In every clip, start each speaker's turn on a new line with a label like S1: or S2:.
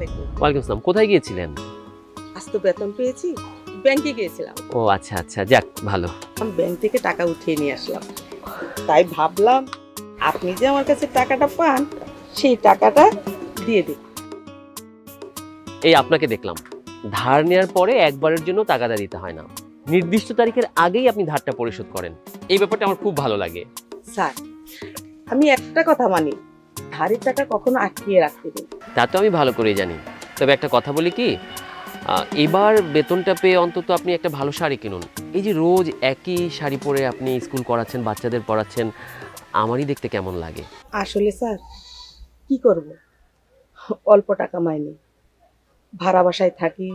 S1: আলাইকুম।
S2: ওয়ালাইকুম আসসালাম। কোথায় গিয়েছিলেন?
S1: আজ তো বেতন পেয়েছি, ব্যাংকে গিয়েছিলাম।
S2: ও আচ্ছা আচ্ছা, যাক ভালো।
S1: আমি ব্যাংক থেকে টাকা উঠিয়ে নিয়ে আসলাম। তাই ভাবলাম আপনি যে আমার কাছে টাকাটা পান সেই টাকাটা দিয়ে দিন।
S2: এই আপনাকে দেখলাম, ধার নেওয়ার পরে একবারের জন্য টাকাটা দিতে হয় না, নির্দিষ্ট তারিখের আগেই আপনি ধারটা পরিশোধ করেন। এই ব্যাপারটা আমার খুব ভালো লাগে।
S1: স্যার, আমি একটা কথা মানি, ধারের টাকা কখনো আটকিয়ে রাখতে দিন।
S2: তা তো আমি ভালো করেই জানি। তবে একটা কথা বলি কি, এবার বেতনটা পেয়ে অন্তত আপনি একটা ভালো শাড়ি কিনুন। এই যে রোজ একই শাড়ি পরে আপনি স্কুল করাচ্ছেন, বাচ্চাদের পড়াচ্ছেন, আমারই দেখতে কেমন লাগে।
S1: আসলে স্যার কি করব, অল্প টাকা মাইনে, ভাড়া বাসায় থাকি,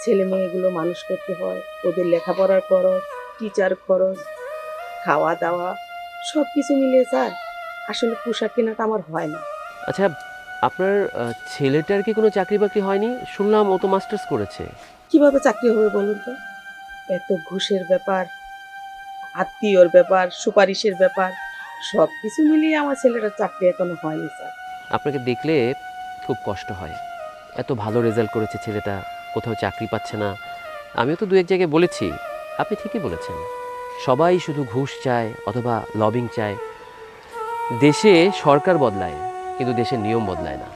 S1: ছেলে মেয়েগুলো মানুষ করতে হয়, ওদের লেখাপড়ার খরচ, টিচার খরচ, খাওয়া দাওয়া সব কিছু মিলিয়ে স্যার আসলে পোশাক কেনাটা আমার হয় না।
S2: আচ্ছা, আপনার ছেলেটার কি কোনো চাকরি বাকরি হয়নি? শুনলাম ও তো মাস্টার্স করেছে।
S1: কিভাবে চাকরি হবে বলুন তো? এত ঘুষের ব্যাপার, আত্মীয়র ব্যাপার, সুপারিশের ব্যাপার, সব কিছু মিলিয়ে আমার ছেলেটার চাকরি এখনো হয়নি স্যার।
S2: আপনাকে দেখলে খুব কষ্ট হয়। এত ভালো রেজাল্ট করেছে ছেলেটা, কোথাও চাকরি পাচ্ছে না। আমিও তো দু এক জায়গায় বলেছি, আপনি ঠিকই বলেছেন। সবাই শুধু ঘুষ চায় অথবা লবিং চায়। দেশে সরকার বদলায় কিন্তু দেশের নিয়ম বদলায় না।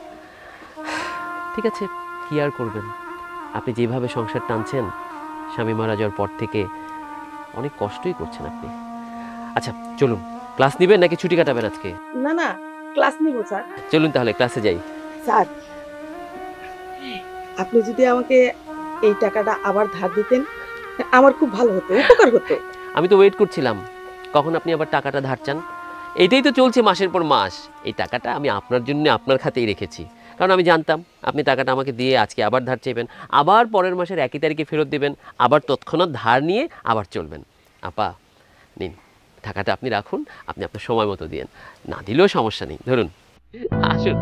S2: ঠিক আছে, কী আর করবেন। আপনি যেভাবে সংসার টানছেন, স্বামী মারা যাওয়ার পর থেকে অনেক কষ্টই করছেন আপনি। আচ্ছা চলুন, ক্লাস নেবেন নাকি ছুটি কাটাবেন আজকে?
S1: না না, ক্লাস নিব স্যার।
S2: চলুন তাহলে ক্লাসে যাই।
S1: স্যার, আপনি যদি আমাকে এই টাকাটা আবার ধার দিতেন আমার খুব ভালো হতো, উপকার হতো।
S2: আমি তো ওয়েট করছিলাম কখন আপনি আবার টাকাটা ধার চান। এইটাই তো চলছে মাসের পর মাস। এই টাকাটা আমি আপনার জন্য আপনার খাতেই রেখেছি, কারণ আমি জানতাম আপনি টাকাটা আমাকে দিয়ে আজকে আবার ধার চাইবেন, আবার পরের মাসের একই তারিখে ফেরত দেবেন, আবার তৎক্ষণাৎ ধার নিয়ে আবার চলবেন। আপা নিন, টাকাটা আপনি রাখুন, আপনি আপনার সময় মতো দিয়েন, না দিলেও সমস্যা নেই। ধরুন, আসুন।